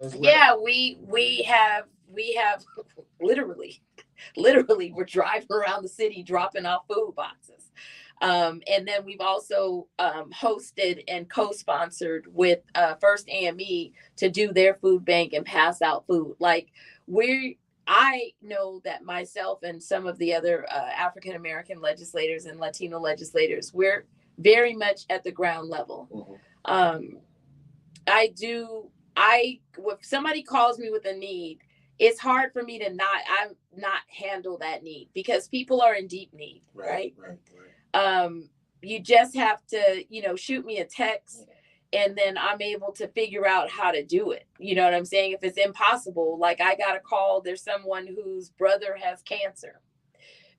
as well? Yeah, we have literally we're driving around the city dropping off food boxes. And then we've also hosted and co-sponsored with First AME to do their food bank and pass out food. Like we I know that myself and some of the other African American legislators and Latino legislators, we're very much at the ground level. Mhm. Um, I do. If somebody calls me with a need, it's hard for me to not handle that need because people are in deep need, Right, right? right, right. You just have to, shoot me a text and then I'm able to figure out how to do it. You know what I'm saying? If it's impossible, like I got a call, there's someone whose brother has cancer,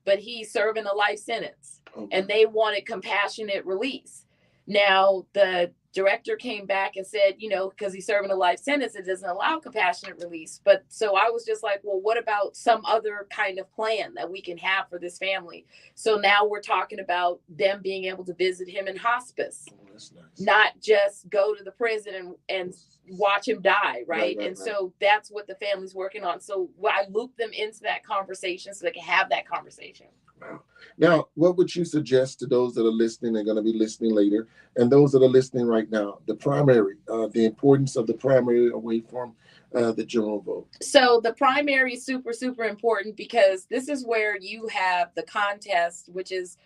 but he's serving a life sentence Okay. and they wanted compassionate release. Now, the director came back and said, because he's serving a life sentence, it doesn't allow compassionate release. But so I was just like, well, what about some other kind of plan that we can have for this family? So now we're talking about them being able to visit him in hospice, Oh, that's nice. not just go to the prison and watch him die, Right, right? right, And right. so that's what the family's working on. So I loop them into that conversation so they can have that conversation. Wow. Now, what would you suggest to those that are listening and going to be listening later, and those that are listening right now? The primary, the importance of the primary away from the general vote. So the primary is super, super important because this is where you have the contest, which is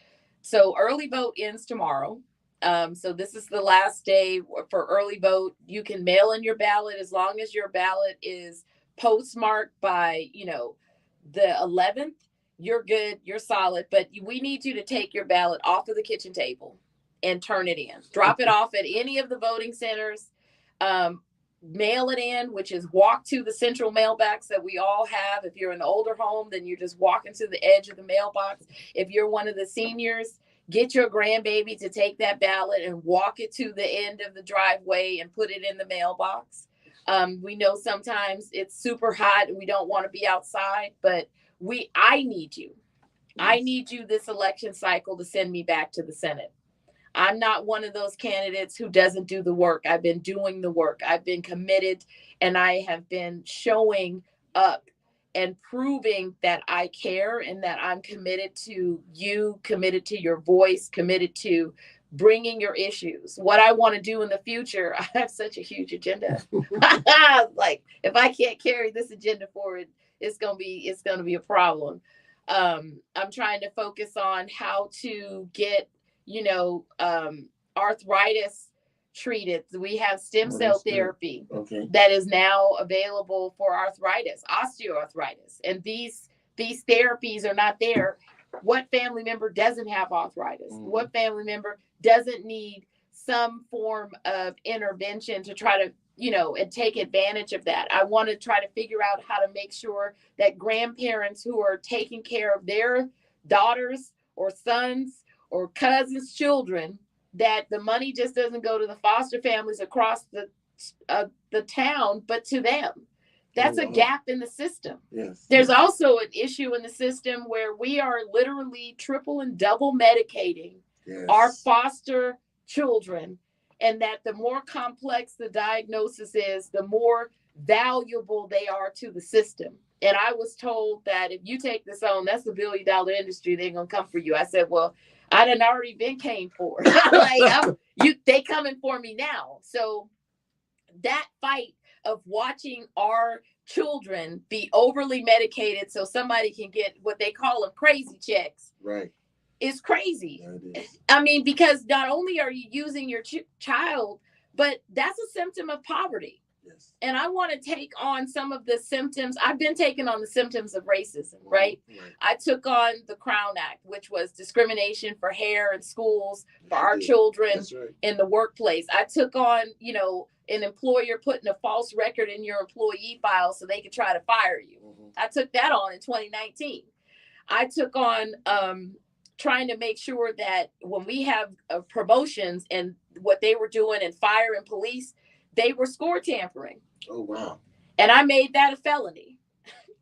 so early vote ends tomorrow. So this is the last day for early vote. You can mail in your ballot as long as your ballot is postmarked by, the 11th. You're good. You're solid. But we need you to take your ballot off of the kitchen table and turn it in. Drop it off at any of the voting centers. Um, Mail it in, which is walk to the central mailbox that we all have. If you're in an older home, then you're just walking to the edge of the mailbox. If you're one of the seniors, get your grandbaby to take that ballot and walk it to the end of the driveway and put it in the mailbox. We know sometimes it's super hot and we don't want to be outside, but I need you. I need you this election cycle to send me back to the Senate. I'm not one of those candidates who doesn't do the work. I've been doing the work. I've been committed and I have been showing up and proving that I care and that I'm committed to you, committed to your voice, committed to bringing your issues. What I want to do in the future, I have such a huge agenda. Like if I can't carry this agenda forward, it's going to be a problem. I'm trying to focus on how to get arthritis treated. We have stem Oh, cell that's good. therapy Okay. that is now available for arthritis, osteoarthritis, and these therapies are not there. What family member doesn't have arthritis? Mhm. What family member doesn't need some form of intervention to try to and take advantage of that? I want to try to figure out how to make sure that grandparents who are taking care of their daughters or sons or cousins' children, that the money just doesn't go to the foster families across the town, but to them. Oh, That's a wow. gap in the system. Yes. There's also an issue in the system where we are literally triple and double medicating our Yes. foster children, and that the more complex the diagnosis is, the more valuable they are to the system. And I was told that if you take this on, that's $1 billion industry. They're gonna come for you. I said, well, I done already been came for. They coming for me now. So that fight of watching our children be overly medicated so somebody can get what they call them crazy checks Right. is crazy. Yeah, it is. I mean, because not only are you using your child, but that's a symptom of poverty. Yes. And I want to take on some of the symptoms. I've been taking on the symptoms of racism, right? Right. I took on the Crown Act, which was discrimination for hair in schools, for our You did. children That's right. in the workplace. I took on, an employer putting a false record in your employee file so they could try to fire you. Mhm. I took that on in 2019. I took on trying to make sure that when we have promotions and what they were doing in fire and police, they were score tampering. Oh, wow. And I made that a felony.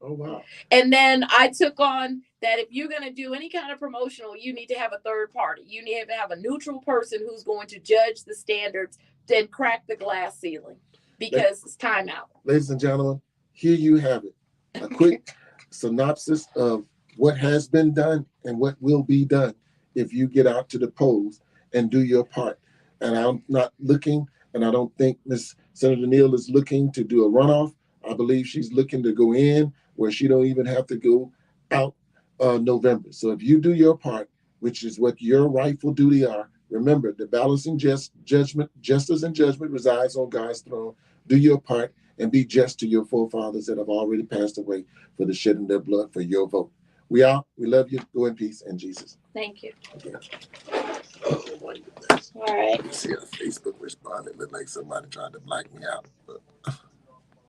Oh, wow. And then I took on that if you're going to do any kind of promotional, you need to have a third party. You need to have a neutral person who's going to judge the standards, then crack the glass ceiling. because it's time out. Ladies and gentlemen, here you have it. A quick synopsis of what has been done and what will be done if you get out to the polls and do your part. And I'm not looking, and I don't think Miss Senator Neal is looking to do a runoff. I believe she's looking to go in where she don't even have to go out November. So if you do your part, which is what your rightful duty are, remember the balancing judgment, justice and judgment resides on God's throne. Do your part and be just to your forefathers that have already passed away for the shedding their blood for your vote. We out. We love you. Go in peace and Jesus. Thank you. Okay. Oh my goodness. All right. You see how Facebook responded. Looked like somebody tried to black me out. But